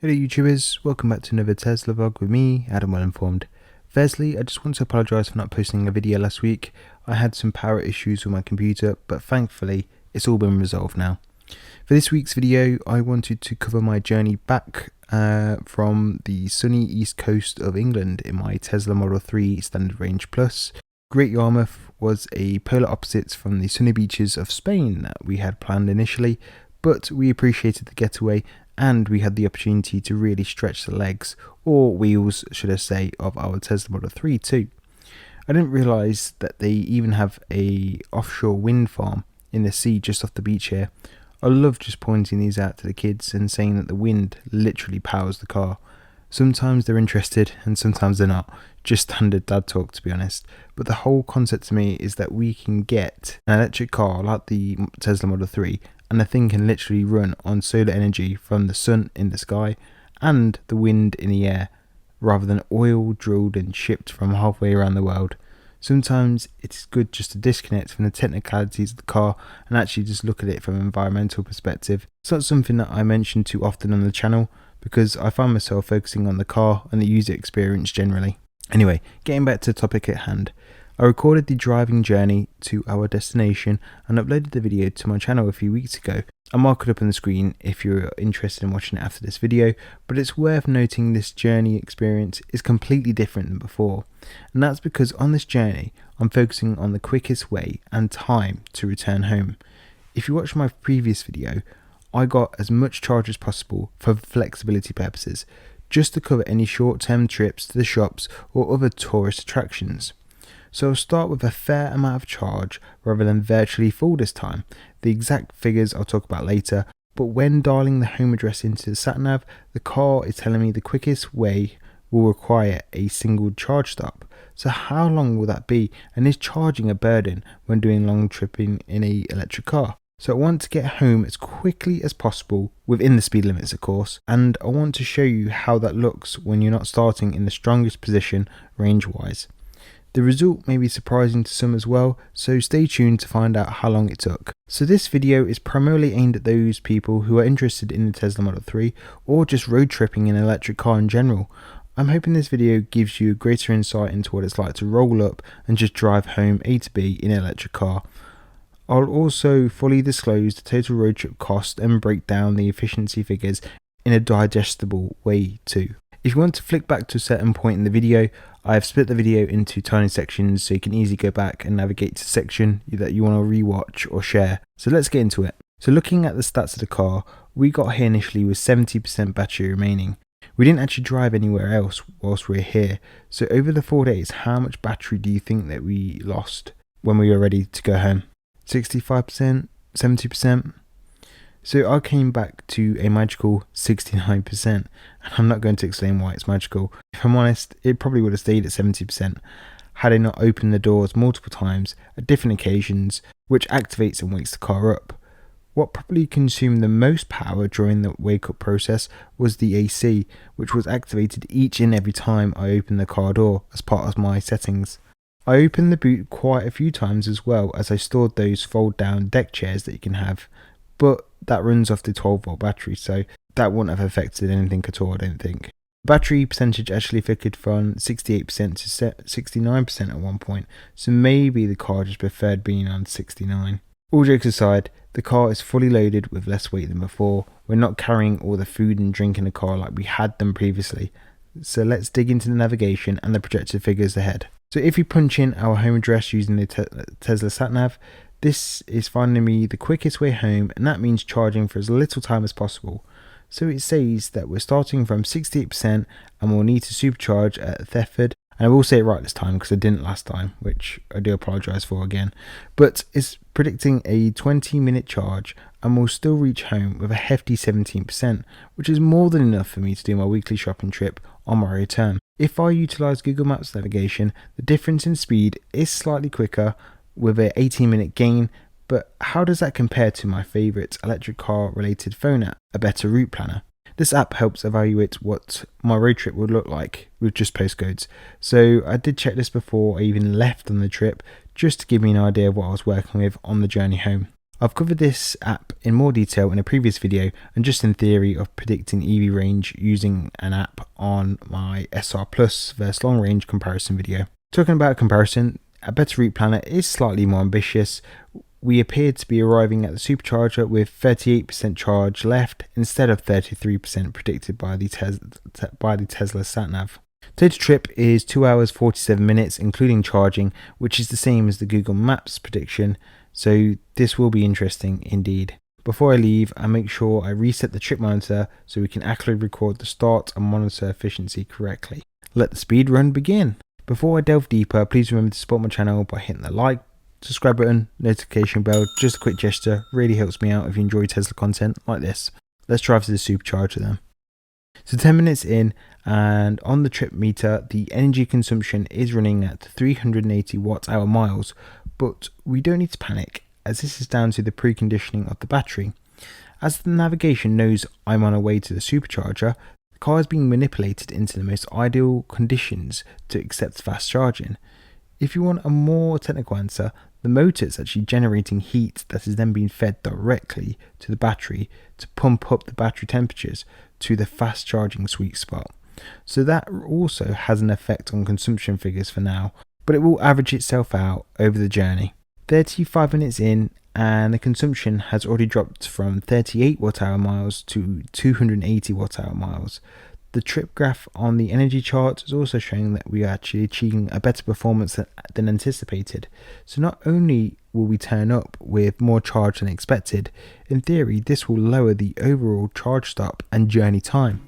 Hello YouTubers, welcome back to another Tesla vlog with me, Adam Well Informed. Firstly, I just want to apologise for not posting a video last week. I had some power issues with my computer, but thankfully it's all been resolved now. For this week's video, I wanted to cover my journey back from the sunny east coast of England in my Tesla Model 3 Standard Range Plus. Great Yarmouth was a polar opposite from the sunny beaches of Spain that we had planned initially, but we appreciated the getaway and we had the opportunity to really stretch the legs, or wheels should I say, of our Tesla Model 3 too. I didn't realise that they even have a offshore wind farm in the sea just off the beach here. I love just pointing these out to the kids and saying that the wind literally powers the car. Sometimes they're interested and sometimes they're not, just standard dad talk to be honest, but the whole concept to me is that we can get an electric car like the Tesla Model 3 and the thing can literally run on solar energy from the sun in the sky and the wind in the air, rather than oil drilled and shipped from halfway around the world. Sometimes it's good just to disconnect from the technicalities of the car and actually just look at it from an environmental perspective. It's not something that I mention too often on the channel because I find myself focusing on the car and the user experience generally. Anyway, getting back to the topic at hand. I recorded the driving journey to our destination and uploaded the video to my channel a few weeks ago. I'll mark it up on the screen if you're interested in watching it after this video, but it's worth noting this journey experience is completely different than before. And that's because on this journey, I'm focusing on the quickest way and time to return home. If you watch my previous video, I got as much charge as possible for flexibility purposes, just to cover any short-term trips to the shops or other tourist attractions. So I'll start with a fair amount of charge rather than virtually full this time. The exact figures I'll talk about later, but when dialing the home address into the sat-nav, the car is telling me the quickest way will require a single charge stop. So how long will that be, and is charging a burden when doing long tripping in an electric car? So I want to get home as quickly as possible, within the speed limits of course, and I want to show you how that looks when you're not starting in the strongest position range-wise. The result may be surprising to some as well, so stay tuned to find out how long it took. So this video is primarily aimed at those people who are interested in the Tesla Model 3 or just road tripping in an electric car in general. I'm hoping this video gives you a greater insight into what it's like to roll up and just drive home A to B in an electric car. I'll also fully disclose the total road trip cost and break down the efficiency figures in a digestible way too. If you want to flick back to a certain point in the video, I have split the video into tiny sections so you can easily go back and navigate to the section that you want to rewatch or share. So let's get into it. So looking at the stats of the car, we got here initially with 70% battery remaining. We didn't actually drive anywhere else whilst we were here. So over the 4 days, how much battery do you think that we lost when we were ready to go home? 65%? 70%? So I came back to a magical 69%, and I'm not going to explain why it's magical. If I'm honest, it probably would have stayed at 70% had I not opened the doors multiple times at different occasions, which activates and wakes the car up. What probably consumed the most power during the wake up process was the AC, which was activated each and every time I opened the car door as part of my settings. I opened the boot quite a few times as well, as I stored those fold down deck chairs that you can have, but that runs off the 12-volt battery, so that wouldn't have affected anything at all, I don't think. Battery percentage actually flickered from 68% to 69% at one point, so maybe the car just preferred being on 69. All jokes aside, the car is fully loaded with less weight than before. We're not carrying all the food and drink in the car like we had them previously. So let's dig into the navigation and the projected figures ahead. So if you punch in our home address using the Tesla sat-nav, this is finding me the quickest way home, and that means charging for as little time as possible. So it says that we're starting from 68% and we'll need to supercharge at Thetford. And I will say it right this time because I didn't last time, which I do apologise for again. But it's predicting a 20-minute charge and we'll still reach home with a hefty 17%, which is more than enough for me to do my weekly shopping trip on my return. If I utilise Google Maps navigation, the difference in speed is slightly quicker with an 18-minute gain, but how does that compare to my favourite electric car related phone app, A Better Route Planner? This app helps evaluate what my road trip would look like with just postcodes. So I did check this before I even left on the trip, just to give me an idea of what I was working with on the journey home. I've covered this app in more detail in a previous video and just in theory of predicting EV range using an app on my SR Plus versus long range comparison video. Talking about comparison, a better route planner is slightly more ambitious. We appear to be arriving at the Supercharger with 38% charge left instead of 33% predicted by the Tesla sat-nav. Total trip is 2 hours 47 minutes including charging, which is the same as the Google Maps prediction, so this will be interesting indeed. Before I leave, I make sure I reset the trip monitor so we can accurately record the start and monitor efficiency correctly. Let the speed run begin. Before I delve deeper, please remember to support my channel by hitting the like, subscribe button, notification bell. Just a quick gesture, really helps me out if you enjoy Tesla content like this. Let's drive to the Supercharger then. So 10 minutes in, and on the trip meter the energy consumption is running at 380 watt-hour miles, but we don't need to panic as this is down to the preconditioning of the battery. As the navigation knows I'm on a way to the Supercharger, the car is being manipulated into the most ideal conditions to accept fast charging. If you want a more technical answer, the motor is actually generating heat that is then being fed directly to the battery to pump up the battery temperatures to the fast charging sweet spot. So that also has an effect on consumption figures for now, but it will average itself out over the journey. 35 minutes in and the consumption has already dropped from 38 watt-hour miles to 280 watt-hour miles. The trip graph on the energy chart is also showing that we are actually achieving a better performance than anticipated. So not only will we turn up with more charge than expected, in theory this will lower the overall charge stop and journey time.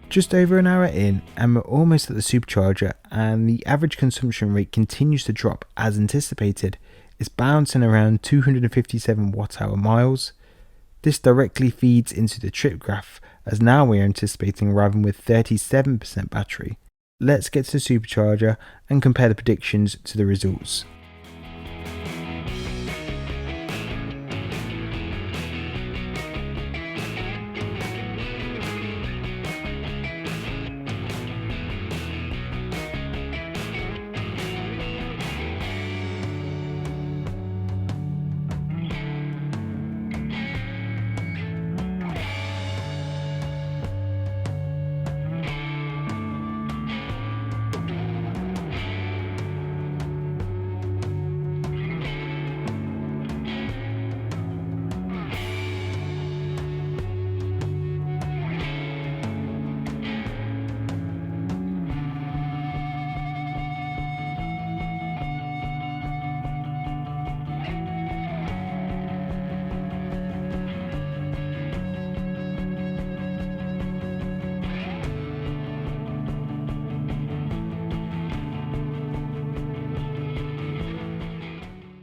Just over an hour in and we're almost at the Supercharger, and the average consumption rate continues to drop as anticipated. It's bouncing around 257 watt-hour miles. This directly feeds into the trip graph as now we are anticipating arriving with 37% battery. Let's get to the Supercharger and compare the predictions to the results.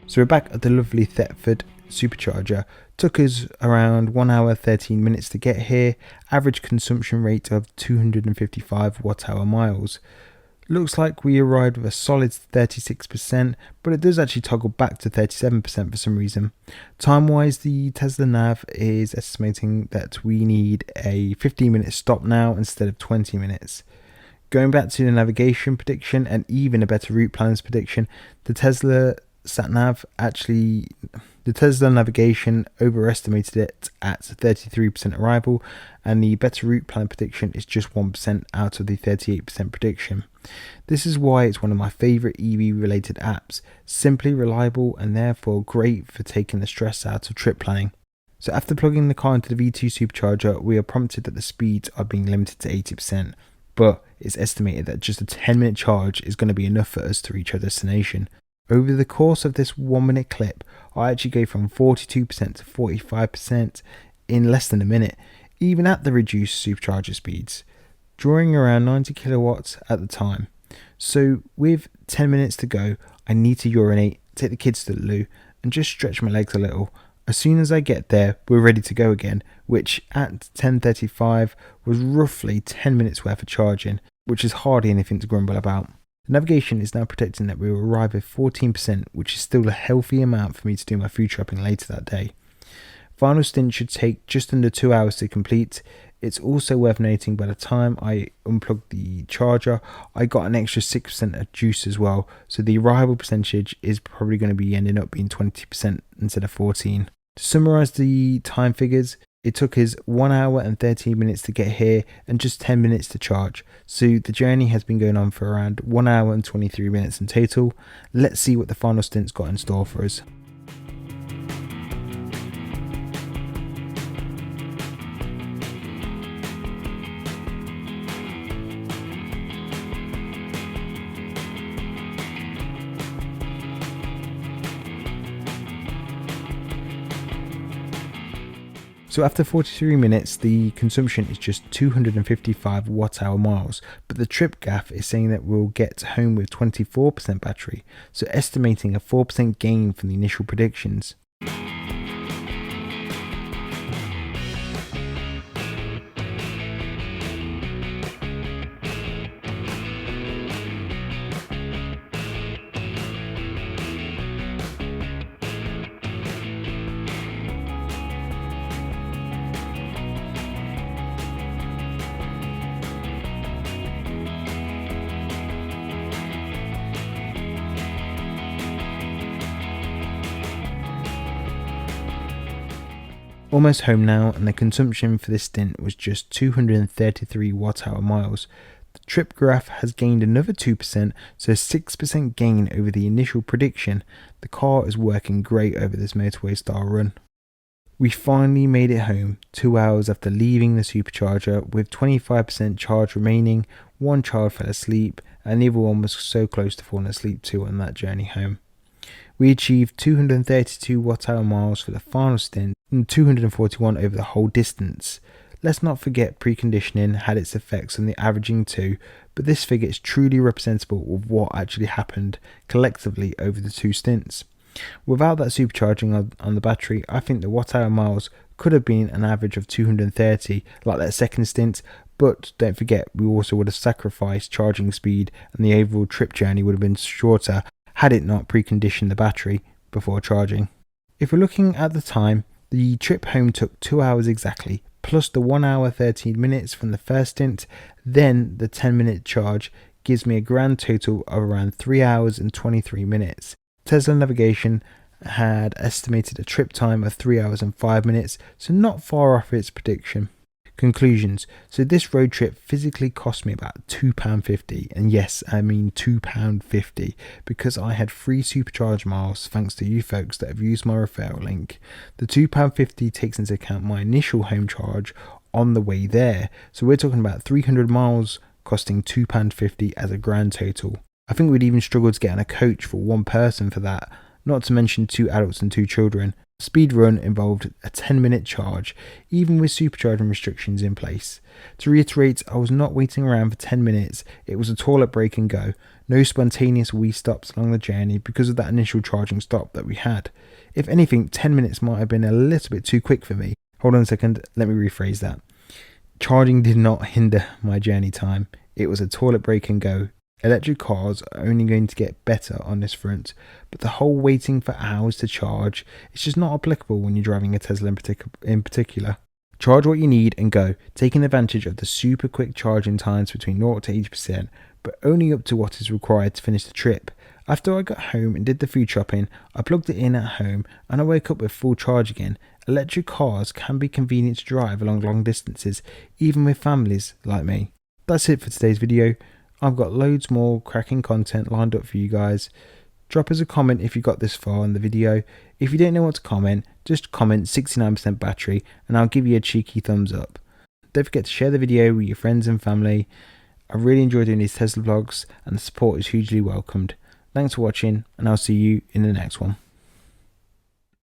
So we're back at the lovely Thetford Supercharger. Took us around 1 hour 13 minutes to get here. Average consumption rate of 255 watt-hour miles. Looks like we arrived with a solid 36%, but it does actually toggle back to 37% for some reason. Time-wise, the Tesla nav is estimating that we need a 15-minute stop now instead of 20 minutes. Going back to the navigation prediction and even a better route planners prediction, the Tesla navigation overestimated it at 33% arrival, and the better route plan prediction is just 1% out of the 38% prediction. This is why it's one of my favorite EV related apps, simply reliable and therefore great for taking the stress out of trip planning. So after plugging the car into the V2 Supercharger, we are prompted that the speeds are being limited to 80%, but it's estimated that just a 10-minute charge is going to be enough for us to reach our destination. Over the course of this 1 minute clip, I actually go from 42% to 45% in less than a minute, even at the reduced supercharger speeds, drawing around 90 kilowatts at the time. So with 10 minutes to go, I need to urinate, take the kids to the loo, and just stretch my legs a little. As soon as I get there, we're ready to go again, which at 10:35 was roughly 10 minutes worth of charging, which is hardly anything to grumble about. The navigation is now predicting that we will arrive at 14%, which is still a healthy amount for me to do my food shopping later that day. Final stint should take just under 2 hours to complete. It's also worth noting by the time I unplugged the charger, I got an extra 6% of juice as well, so the arrival percentage is probably going to be ending up being 20% instead of 14%. To summarise the time figures, it took us 1 hour and 13 minutes to get here and just 10 minutes to charge. So the journey has been going on for around 1 hour and 23 minutes in total. Let's see what the final stint's got in store for us. So after 43 minutes, the consumption is just 255 watt-hour miles, but the trip gaff is saying that we'll get home with 24% battery, so estimating a 4% gain from the initial predictions. Almost home now, and the consumption for this stint was just 233 watt-hour miles. The trip graph has gained another 2%, so a 6% gain over the initial prediction. The car is working great over this motorway style run. We finally made it home 2 hours after leaving the supercharger with 25% charge remaining. One child fell asleep and the other one was so close to falling asleep too on that journey home. We achieved 232 watt-hour miles for the final stint and 241 over the whole distance. Let's not forget preconditioning had its effects on the averaging too, but this figure is truly representable of what actually happened collectively over the two stints. Without that supercharging on the battery, I think the watt-hour miles could have been an average of 230 like that second stint, but don't forget we also would have sacrificed charging speed and the overall trip journey would have been shorter had it not preconditioned the battery before charging. If we're looking at the time, the trip home took 2 hours exactly, plus the 1 hour 13 minutes from the first stint, then the 10-minute charge gives me a grand total of around 3 hours and 23 minutes. Tesla Navigation had estimated a trip time of 3 hours and 5 minutes, so not far off its prediction. Conclusions. So this road trip physically cost me about £2.50, and yes, I mean £2.50, because I had free supercharge miles thanks to you folks that have used my referral link. The £2.50 takes into account my initial home charge on the way there, so we're talking about 300 miles costing £2.50 as a grand total. I think we'd even struggle to get on a coach for one person for that, not to mention 2 adults and 2 children. Speed run involved a 10-minute charge, even with supercharging restrictions in place. To reiterate, I was not waiting around for 10 minutes, it was a toilet break and go. No spontaneous wee stops along the journey because of that initial charging stop that we had. If anything, 10 minutes might have been a little bit too quick for me. Hold on a second, let me rephrase that. Charging did not hinder my journey time, it was a toilet break and go. Electric cars are only going to get better on this front, but the whole waiting for hours to charge is just not applicable when you're driving a Tesla in particular. Charge what you need and go, taking advantage of the super quick charging times between 0 to 80%, but only up to what is required to finish the trip. After I got home and did the food shopping, I plugged it in at home and I woke up with full charge again. Electric cars can be convenient to drive along long distances, even with families like me. That's it for today's video. I've got loads more cracking content lined up for you guys. Drop us a comment if you got this far in the video. If you don't know what to comment, just comment 69% battery and I'll give you a cheeky thumbs up. Don't forget to share the video with your friends and family. I really enjoy doing these Tesla vlogs and the support is hugely welcomed. Thanks for watching, and I'll see you in the next one.